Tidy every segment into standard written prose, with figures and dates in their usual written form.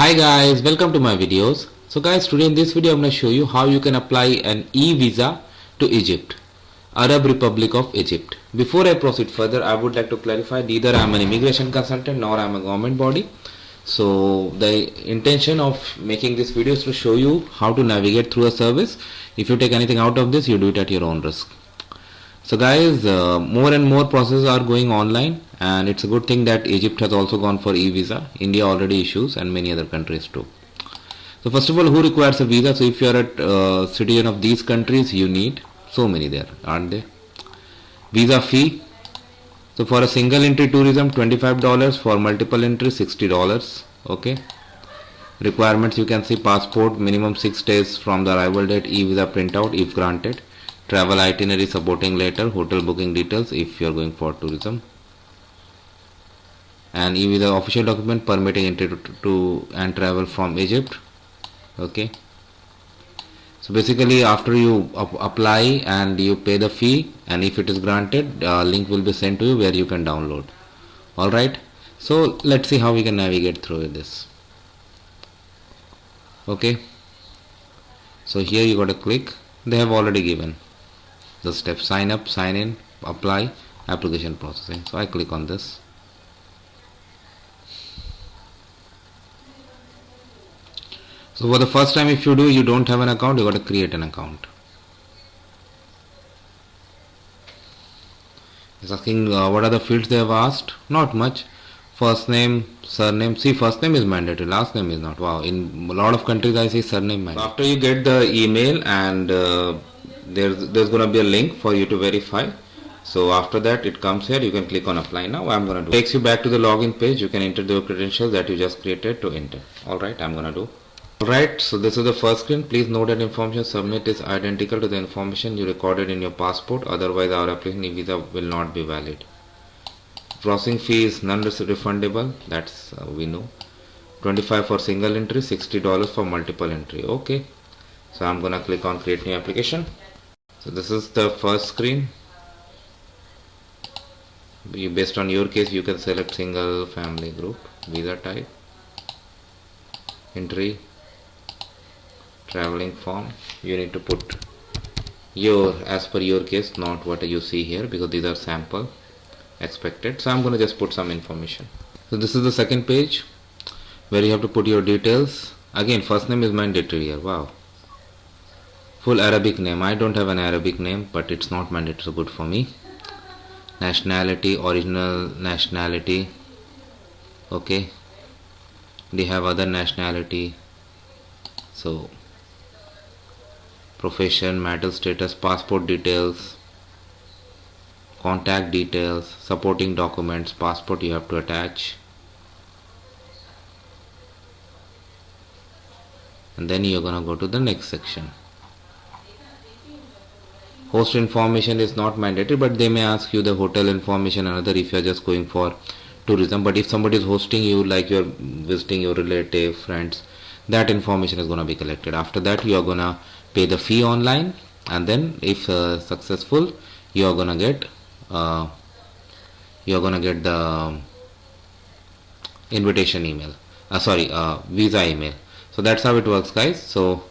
Hi guys, welcome to my videos. So guys, today in this video I'm going to show you how you can apply an e-visa to Egypt, Arab Republic of Egypt. Before I proceed further, I would like to clarify neither I am an immigration consultant nor I am a government body. So the intention of making this video is to show you how to navigate through a service. If you take anything out of this, you do it at your own risk. So guys, more and more processes are going online, and it's a good thing that Egypt has also gone for e-visa. India already issues, and many other countries too. So first of all, who requires a visa? So if you are a citizen of these countries, you need so many there, aren't they? Visa fee. So for a single entry tourism, $25. For multiple entry, $60. Okay. Requirements, you can see passport, minimum 6 days from the arrival date, e-visa printout if granted. Travel itinerary, supporting letter, hotel booking details if you are going for tourism, and e-visa official document permitting entry to and travel from Egypt. Okay, so basically after you apply and you pay the fee, and if it is granted, link will be sent to you where you can download. Alright, so let's see how we can navigate through this. Okay, so here you got to click. They have already given the steps: sign up, sign in, apply, application processing. So I click on this. So for the first time, if you don't have an account, you got to create an account. It's asking what are the fields they have asked. Not much. First name, surname. See, first name is mandatory, last name is not. Wow, in a lot of countries I see surname mandatory. After you get the email, and there's going to be a link for you to verify. So after that it comes here, you can click on apply now. I'm going to do, takes you back to the login page. You can enter the credentials that you just created to enter. Alright, I'm going to do. Alright, so this is the first screen. Please note that information submit is identical to the information you recorded in your passport, otherwise our application visa will not be valid. Processing fee is non-refundable, that's we know. $25 for single entry, $60 for multiple entry. Okay, so I'm gonna click on create new application. So this is the first screen. Based on your case, you can select single, family, group, visa type, entry, traveling form. You need to put your, as per your case, not what you see here, because these are sample expected. So I'm going to just put some information. So this is the second page where you have to put your details. Again, first name is mandatory here. Wow. Full Arabic name. I don't have an Arabic name, but it's not mandatory, so good for me. Nationality, original nationality. Okay, they have other nationality. So profession, marital status, passport details, contact details, supporting documents. Passport you have to attach, and then you're gonna go to the next section. Host information is not mandatory, but they may ask you the hotel information and other if you're just going for tourism. But if somebody is hosting you, like you're visiting your relative, friends, that information is going to be collected. After that, you are going to pay the fee online, and then if successful, you are going to get the invitation email, visa email. So that's how it works, guys. So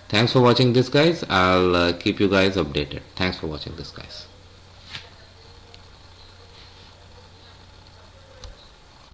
thanks for watching this, guys. I'll keep you guys updated. Thanks for watching this, guys.